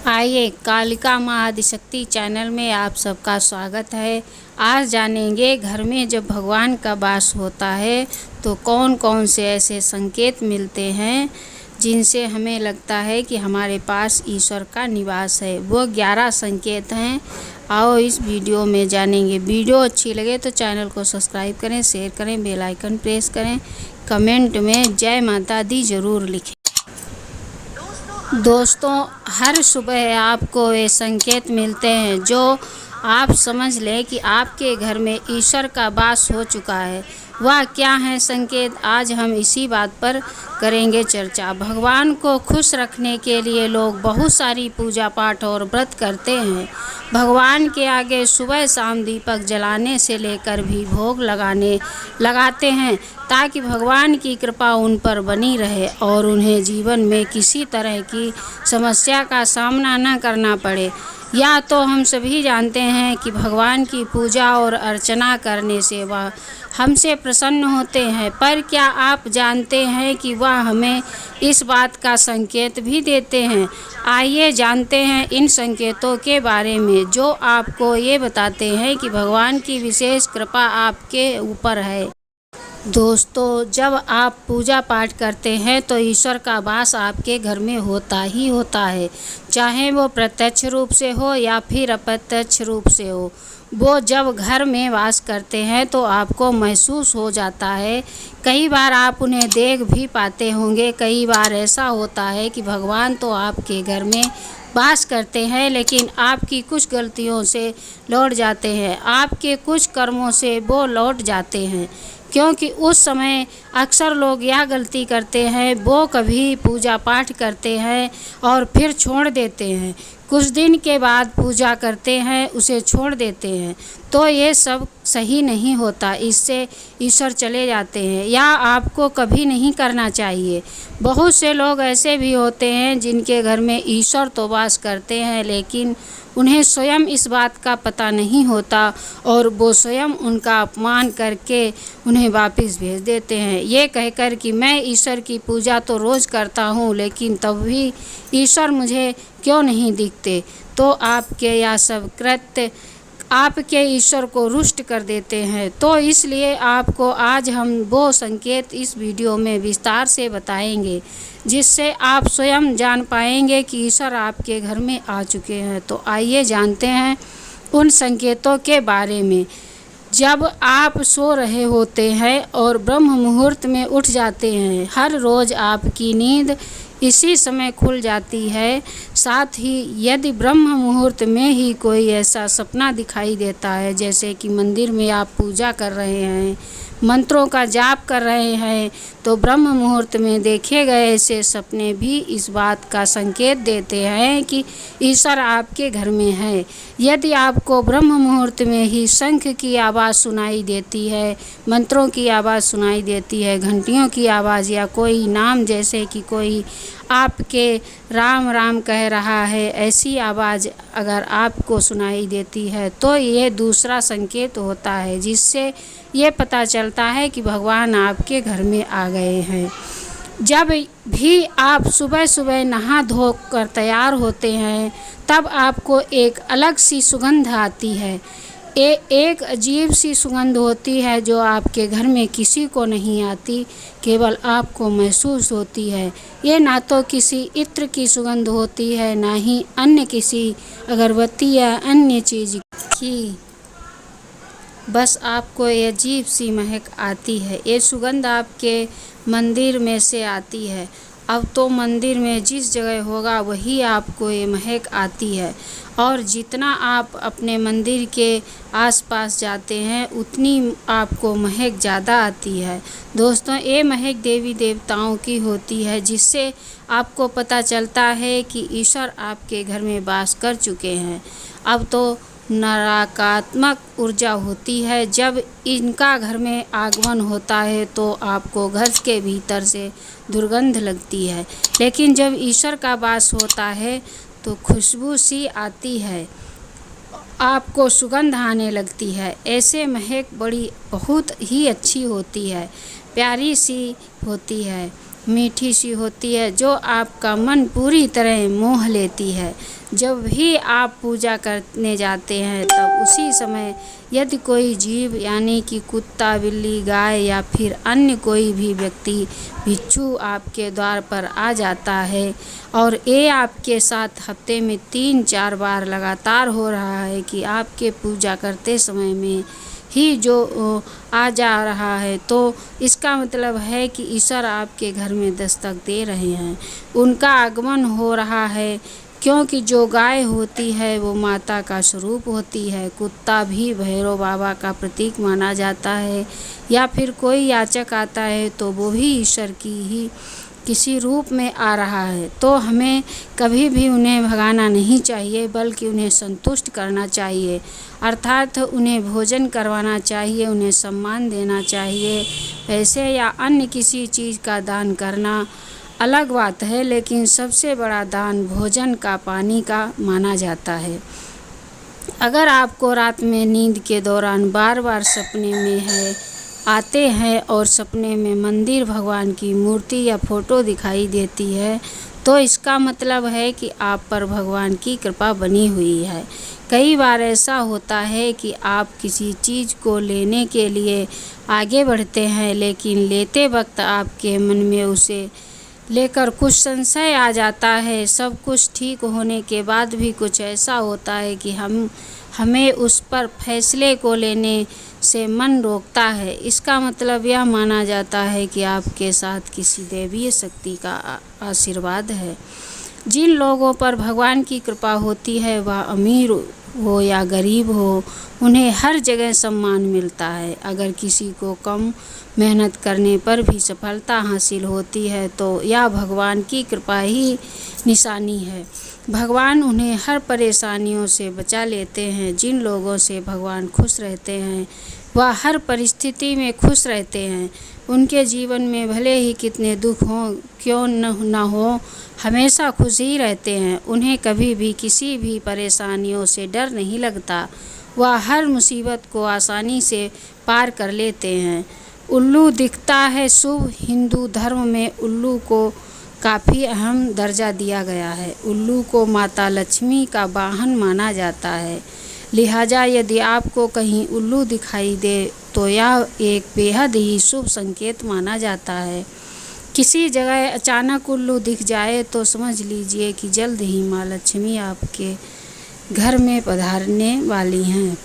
आइए, कालिका माँ आदिशक्ति चैनल में आप सबका स्वागत है। आज जानेंगे घर में जब भगवान का वास होता है तो कौन कौन से ऐसे संकेत मिलते हैं जिनसे हमें लगता है कि हमारे पास ईश्वर का निवास है। वो 11 संकेत हैं। आओ इस वीडियो में जानेंगे। वीडियो अच्छी लगे तो चैनल को सब्सक्राइब करें, शेयर करें, बेल आइकन प्रेस करें, कमेंट में जय माता दी ज़रूर लिखें। दोस्तों, हर सुबह आपको ये संकेत मिलते हैं जो आप समझ लें कि आपके घर में ईश्वर का वास हो चुका है। वह क्या है संकेत, आज हम इसी बात पर करेंगे चर्चा। भगवान को खुश रखने के लिए लोग बहुत सारी पूजा पाठ और व्रत करते हैं। भगवान के आगे सुबह शाम दीपक जलाने से लेकर भी भोग लगाते हैं ताकि भगवान की कृपा उन पर बनी रहे और उन्हें जीवन में किसी तरह की समस्या का सामना न करना पड़े। या तो हम सभी जानते हैं कि भगवान की पूजा और अर्चना करने से वह हमसे प्रसन्न होते हैं, पर क्या आप जानते हैं कि वह हमें इस बात का संकेत भी देते हैं। आइए जानते हैं इन संकेतों के बारे में जो आपको ये बताते हैं कि भगवान की विशेष कृपा आपके ऊपर है। दोस्तों, जब आप पूजा पाठ करते हैं तो ईश्वर का वास आपके घर में होता ही होता है, चाहे वो प्रत्यक्ष रूप से हो या फिर अप्रत्यक्ष रूप से हो। वो जब घर में वास करते हैं तो आपको महसूस हो जाता है। कई बार आप उन्हें देख भी पाते होंगे। कई बार ऐसा होता है कि भगवान तो आपके घर में वास करते हैं लेकिन आपकी कुछ गलतियों से लौट जाते हैं, आपके कुछ कर्मों से वो लौट जाते हैं। क्योंकि उस समय अक्सर लोग यह गलती करते हैं, वो कभी पूजा पाठ करते हैं और फिर छोड़ देते हैं। कुछ दिन के बाद पूजा करते हैं, उसे छोड़ देते हैं, तो ये सब सही नहीं होता। इससे ईश्वर चले जाते हैं या आपको कभी नहीं करना चाहिए। बहुत से लोग ऐसे भी होते हैं जिनके घर में ईश्वर तो वास करते हैं लेकिन उन्हें स्वयं इस बात का पता नहीं होता और वो स्वयं उनका अपमान करके उन्हें वापस भेज देते हैं, ये कहकर कि मैं ईश्वर की पूजा तो रोज़ करता हूँ लेकिन तब भी ईश्वर मुझे क्यों नहीं दिखते। तो आपके यह सब कृत्य आपके ईश्वर को रुष्ट कर देते हैं। तो इसलिए आपको आज हम वो संकेत इस वीडियो में विस्तार से बताएंगे जिससे आप स्वयं जान पाएंगे कि ईश्वर आपके घर में आ चुके हैं। तो आइए जानते हैं उन संकेतों के बारे में। जब आप सो रहे होते हैं और ब्रह्म मुहूर्त में उठ जाते हैं, हर रोज़ आपकी नींद इसी समय खुल जाती है। साथ ही यदि ब्रह्म मुहूर्त में ही कोई ऐसा सपना दिखाई देता है जैसे कि मंदिर में आप पूजा कर रहे हैं, मंत्रों का जाप कर रहे हैं, तो ब्रह्म मुहूर्त में देखे गए ऐसे सपने भी इस बात का संकेत देते हैं कि ईश्वर आपके घर में है। यदि आपको ब्रह्म मुहूर्त में ही शंख की आवाज़ सुनाई देती है, मंत्रों की आवाज़ सुनाई देती है, घंटियों की आवाज़ या कोई नाम जैसे कि कोई आपके राम राम कह रहा है, ऐसी आवाज़ अगर आपको सुनाई देती है तो ये दूसरा संकेत होता है जिससे ये पता चलता है कि भगवान आपके घर में आ गए हैं। जब भी आप सुबह सुबह नहा धो कर तैयार होते हैं तब आपको एक अलग सी सुगंध आती है। एक अजीब सी सुगंध होती है जो आपके घर में किसी को नहीं आती, केवल आपको महसूस होती है। ये ना तो किसी इत्र की सुगंध होती है ना ही अन्य किसी अगरबत्ती या अन्य चीज़ की, बस आपको ये अजीब सी महक आती है। ये सुगंध आपके मंदिर में से आती है। अब तो मंदिर में जिस जगह होगा वही आपको ये महक आती है और जितना आप अपने मंदिर के आसपास जाते हैं उतनी आपको महक ज़्यादा आती है। दोस्तों, ये महक देवी देवताओं की होती है जिससे आपको पता चलता है कि ईश्वर आपके घर में वास कर चुके हैं। अब तो नकारात्मक ऊर्जा होती है। जब इनका घर में आगमन होता है तो आपको घर के भीतर से दुर्गंध लगती है, लेकिन जब ईश्वर का वास होता है तो खुशबू सी आती है, आपको सुगंध आने लगती है। ऐसे महक बहुत ही अच्छी होती है, प्यारी सी होती है। मीठी सी होती है जो आपका मन पूरी तरह मोह लेती है। जब भी आप पूजा करने जाते हैं तब उसी समय यदि कोई जीव यानी कि कुत्ता, बिल्ली, गाय या फिर अन्य कोई भी व्यक्ति भिक्षु आपके द्वार पर आ जाता है और ये आपके साथ हफ्ते में 3-4 बार लगातार हो रहा है कि आपके पूजा करते समय में ही जो आ जा रहा है, तो इसका मतलब है कि ईश्वर आपके घर में दस्तक दे रहे हैं, उनका आगमन हो रहा है। क्योंकि जो गाय होती है वो माता का स्वरूप होती है, कुत्ता भी भैरव बाबा का प्रतीक माना जाता है, या फिर कोई याचक आता है तो वो भी ईश्वर की ही किसी रूप में आ रहा है। तो हमें कभी भी उन्हें भगाना नहीं चाहिए बल्कि उन्हें संतुष्ट करना चाहिए, अर्थात उन्हें भोजन करवाना चाहिए, उन्हें सम्मान देना चाहिए। पैसे या अन्य किसी चीज़ का दान करना अलग बात है, लेकिन सबसे बड़ा दान भोजन का, पानी का माना जाता है। अगर आपको रात में नींद के दौरान बार बार सपने में आते हैं और सपने में मंदिर, भगवान की मूर्ति या फोटो दिखाई देती है तो इसका मतलब है कि आप पर भगवान की कृपा बनी हुई है। कई बार ऐसा होता है कि आप किसी चीज़ को लेने के लिए आगे बढ़ते हैं, लेकिन लेते वक्त आपके मन में उसे लेकर कुछ संशय आ जाता है। सब कुछ ठीक होने के बाद भी कुछ ऐसा होता है कि हमें उस पर फैसले को लेने से मन रोकता है। इसका मतलब यह माना जाता है कि आपके साथ किसी दैवीय शक्ति का आशीर्वाद है। जिन लोगों पर भगवान की कृपा होती है, वह अमीर हो या गरीब हो, उन्हें हर जगह सम्मान मिलता है। अगर किसी को कम मेहनत करने पर भी सफलता हासिल होती है तो यह भगवान की कृपा ही निशानी है। भगवान उन्हें हर परेशानियों से बचा लेते हैं। जिन लोगों से भगवान खुश रहते हैं वह हर परिस्थिति में खुश रहते हैं। उनके जीवन में भले ही कितने दुख हों क्यों न हो, हमेशा खुश ही रहते हैं। उन्हें कभी भी किसी भी परेशानियों से डर नहीं लगता, वह हर मुसीबत को आसानी से पार कर लेते हैं। उल्लू दिखता है शुभ। हिंदू धर्म में उल्लू को काफ़ी अहम दर्जा दिया गया है। उल्लू को माता लक्ष्मी का वाहन माना जाता है, लिहाजा यदि आपको कहीं उल्लू दिखाई दे तो यह एक बेहद ही शुभ संकेत माना जाता है। किसी जगह अचानक उल्लू दिख जाए तो समझ लीजिए कि जल्द ही माँ लक्ष्मी आपके घर में पधारने वाली हैं।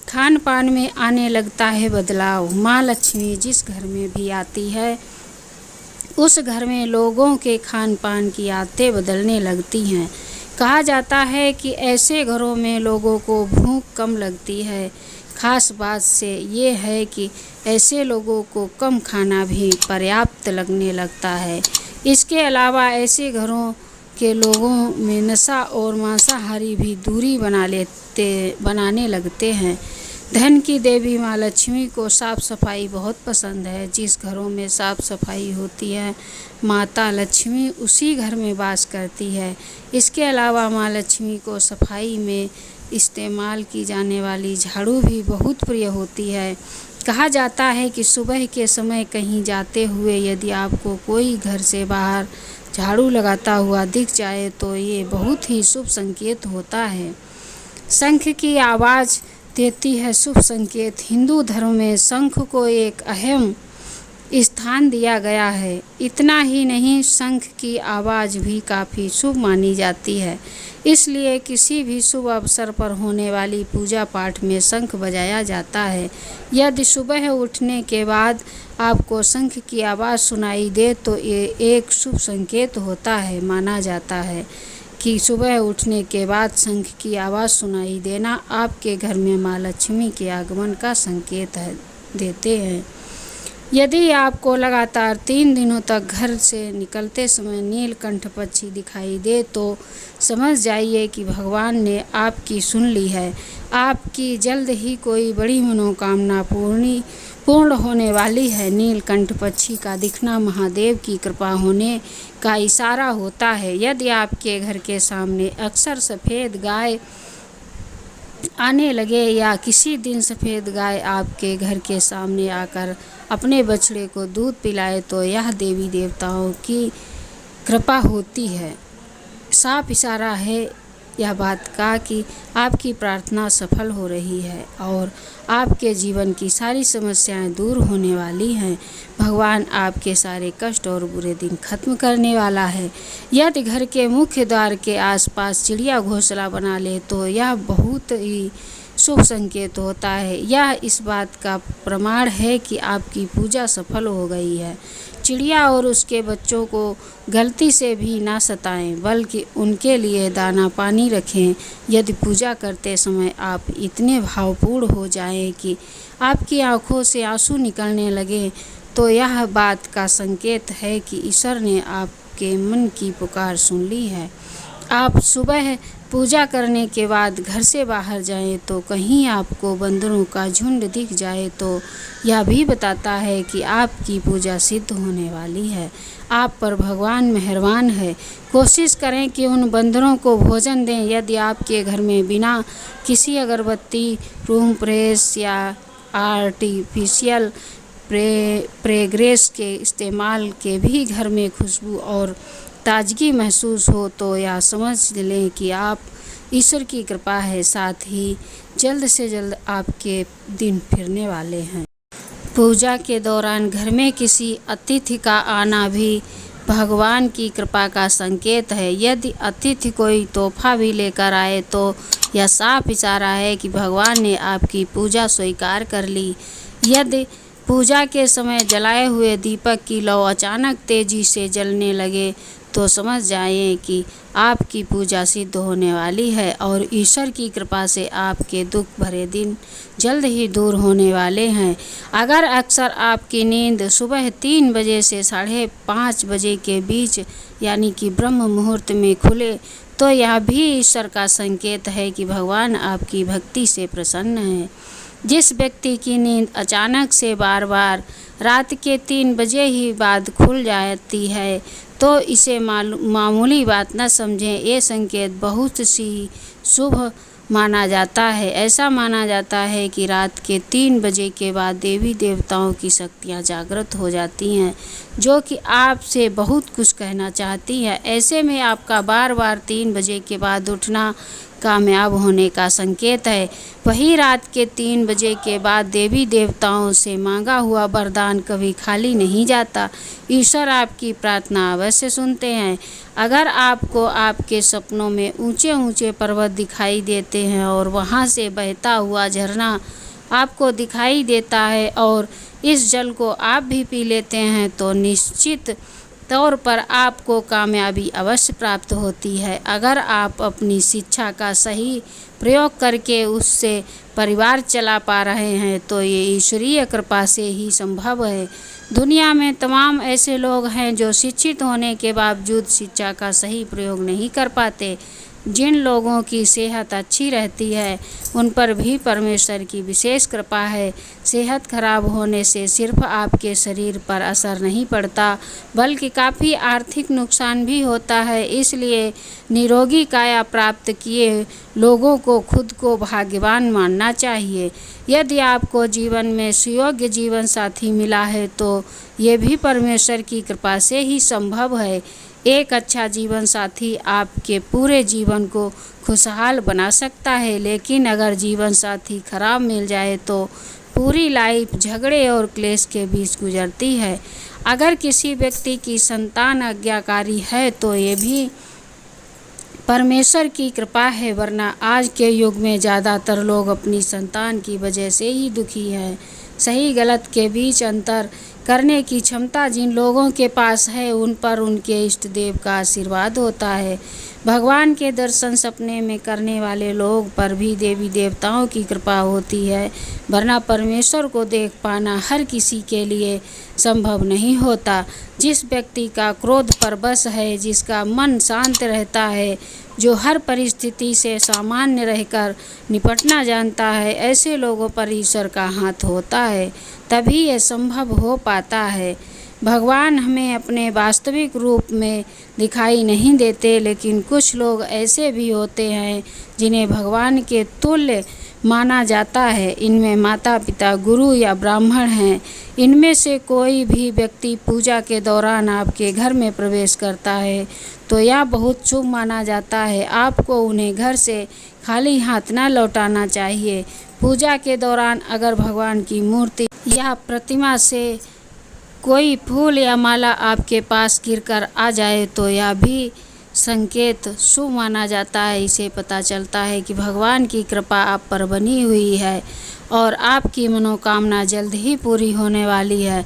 खान पान में आने लगता है बदलाव। माँ लक्ष्मी जिस घर में भी आती है उस घर में लोगों के खान पान की आदतें बदलने लगती हैं। कहा जाता है कि ऐसे घरों में लोगों को भूख कम लगती है। खास बात से ये है कि ऐसे लोगों को कम खाना भी पर्याप्त लगने लगता है। इसके अलावा ऐसे घरों के लोगों में नशा और मांसाहारी भी दूरी बनाने लगते हैं। धन की देवी माँ लक्ष्मी को साफ़ सफाई बहुत पसंद है। जिस घरों में साफ़ सफाई होती है माता लक्ष्मी उसी घर में वास करती है। इसके अलावा माँ लक्ष्मी को सफाई में इस्तेमाल की जाने वाली झाड़ू भी बहुत प्रिय होती है। कहा जाता है कि सुबह के समय कहीं जाते हुए यदि आपको कोई घर से बाहर झाड़ू लगाता हुआ दिख जाए तो ये बहुत ही शुभ संकेत होता है। शंख की आवाज़ देती है शुभ संकेत। हिंदू धर्म में शंख को एक अहम स्थान दिया गया है। इतना ही नहीं, शंख की आवाज़ भी काफ़ी शुभ मानी जाती है, इसलिए किसी भी शुभ अवसर पर होने वाली पूजा पाठ में शंख बजाया जाता है। यदि सुबह उठने के बाद आपको शंख की आवाज़ सुनाई दे तो ये एक शुभ संकेत होता है। माना जाता है कि सुबह उठने के बाद शंख की आवाज़ सुनाई देना आपके घर में माँ लक्ष्मी के आगमन का संकेत देते हैं। यदि आपको लगातार 3 दिनों तक घर से निकलते समय नीलकंठ पक्षी दिखाई दे तो समझ जाइए कि भगवान ने आपकी सुन ली है। आपकी जल्द ही कोई बड़ी मनोकामना पूर्ण होने वाली है। नीलकंठ पक्षी का दिखना महादेव की कृपा होने का इशारा होता है। यदि आपके घर के सामने अक्सर सफ़ेद गाय आने लगे या किसी दिन सफ़ेद गाय आपके घर के सामने आकर अपने बछड़े को दूध पिलाए तो यह देवी देवताओं की कृपा होती है। साफ इशारा है यह बात का कि आपकी प्रार्थना सफल हो रही है और आपके जीवन की सारी समस्याएं दूर होने वाली हैं। भगवान आपके सारे कष्ट और बुरे दिन खत्म करने वाला है। यदि घर के मुख्य द्वार के आसपास चिड़िया घोंसला बना ले तो यह बहुत ही शुभ संकेत होता है। यह इस बात का प्रमाण है कि आपकी पूजा सफल हो गई है। चिड़िया और उसके बच्चों को गलती से भी ना सताएं, बल्कि उनके लिए दाना पानी रखें। यदि पूजा करते समय आप इतने भावपूर्ण हो जाएं कि आपकी आंखों से आंसू निकलने लगे तो यह बात का संकेत है कि ईश्वर ने आपके मन की पुकार सुन ली है। आप सुबह पूजा करने के बाद घर से बाहर जाएं तो कहीं आपको बंदरों का झुंड दिख जाए तो यह भी बताता है कि आपकी पूजा सिद्ध होने वाली है। आप पर भगवान मेहरबान है। कोशिश करें कि उन बंदरों को भोजन दें। यदि आपके घर में बिना किसी अगरबत्ती, रूम फ्रेश या आर्टिफिशियल फ्रेग्रेंस के इस्तेमाल के भी घर में खुशबू और ताजगी महसूस हो तो यह समझ लें कि आप ईश्वर की कृपा है। साथ ही जल्द से जल्द आपके दिन फिरने वाले हैं। पूजा के दौरान घर में किसी अतिथि का आना भी भगवान की कृपा का संकेत है। यदि अतिथि कोई तोहफा भी लेकर आए तो यह साफ इशारा है कि भगवान ने आपकी पूजा स्वीकार कर ली। यदि पूजा के समय जलाए हुए दीपक की लौ अचानक तेजी से जलने लगे तो समझ जाएं कि आपकी पूजा सिद्ध होने वाली है और ईश्वर की कृपा से आपके दुख भरे दिन जल्द ही दूर होने वाले हैं। अगर अक्सर आपकी नींद सुबह 3 बजे से 5:30 बजे के बीच यानी कि ब्रह्म मुहूर्त में खुले तो यह भी ईश्वर का संकेत है कि भगवान आपकी भक्ति से प्रसन्न है। जिस व्यक्ति की नींद अचानक से बार बार रात के 3 बजे ही बाद खुल जाती है तो इसे मामूली बात न समझें। ये संकेत बहुत सी शुभ माना जाता है। ऐसा माना जाता है कि रात के 3 बजे के बाद देवी देवताओं की शक्तियाँ जागृत हो जाती हैं जो कि आपसे बहुत कुछ कहना चाहती है। ऐसे में आपका बार बार 3 बजे के बाद उठना कामयाब होने का संकेत है। वही रात के 3 बजे के बाद देवी देवताओं से मांगा हुआ वरदान कभी खाली नहीं जाता। ईश्वर आपकी प्रार्थना अवश्य सुनते हैं। अगर आपको आपके सपनों में ऊंचे ऊंचे पर्वत दिखाई देते हैं और वहां से बहता हुआ झरना आपको दिखाई देता है और इस जल को आप भी पी लेते हैं तो निश्चित तौर पर आपको कामयाबी अवश्य प्राप्त होती है। अगर आप अपनी शिक्षा का सही प्रयोग करके उससे परिवार चला पा रहे हैं तो ये ईश्वरीय कृपा से ही संभव है। दुनिया में तमाम ऐसे लोग हैं जो शिक्षित होने के बावजूद शिक्षा का सही प्रयोग नहीं कर पाते। जिन लोगों की सेहत अच्छी रहती है उन पर भी परमेश्वर की विशेष कृपा है। सेहत खराब होने से सिर्फ आपके शरीर पर असर नहीं पड़ता बल्कि काफ़ी आर्थिक नुकसान भी होता है। इसलिए निरोगी काया प्राप्त किए लोगों को खुद को भाग्यवान मानना चाहिए। यदि आपको जीवन में सुयोग्य जीवन साथी मिला है तो ये भी परमेश्वर की कृपा से ही संभव है। एक अच्छा जीवन साथी आपके पूरे जीवन को खुशहाल बना सकता है, लेकिन अगर जीवन साथी खराब मिल जाए तो पूरी लाइफ झगड़े और क्लेश के बीच गुजरती है। अगर किसी व्यक्ति की संतान आज्ञाकारी है तो ये भी परमेश्वर की कृपा है, वरना आज के युग में ज़्यादातर लोग अपनी संतान की वजह से ही दुखी हैं। सही गलत के बीच अंतर करने की क्षमता जिन लोगों के पास है उन पर उनके इष्ट देव का आशीर्वाद होता है। भगवान के दर्शन सपने में करने वाले लोग पर भी देवी देवताओं की कृपा होती है, वरना परमेश्वर को देख पाना हर किसी के लिए संभव नहीं होता। जिस व्यक्ति का क्रोध पर बस है, जिसका मन शांत रहता है, जो हर परिस्थिति से सामान्य रहकर निपटना जानता है, ऐसे लोगों पर ईश्वर का हाथ होता है, तभी यह संभव हो पाता है। भगवान हमें अपने वास्तविक रूप में दिखाई नहीं देते, लेकिन कुछ लोग ऐसे भी होते हैं जिन्हें भगवान के तुल्य माना जाता है। इनमें माता पिता, गुरु या ब्राह्मण हैं। इनमें से कोई भी व्यक्ति पूजा के दौरान आपके घर में प्रवेश करता है तो यह बहुत शुभ माना जाता है। आपको उन्हें घर से खाली हाथ न लौटाना चाहिए। पूजा के दौरान अगर भगवान की मूर्ति या प्रतिमा से कोई फूल या माला आपके पास गिरकर आ जाए तो यह भी संकेत शुभ माना जाता है। इसे पता चलता है कि भगवान की कृपा आप पर बनी हुई है और आपकी मनोकामना जल्द ही पूरी होने वाली है।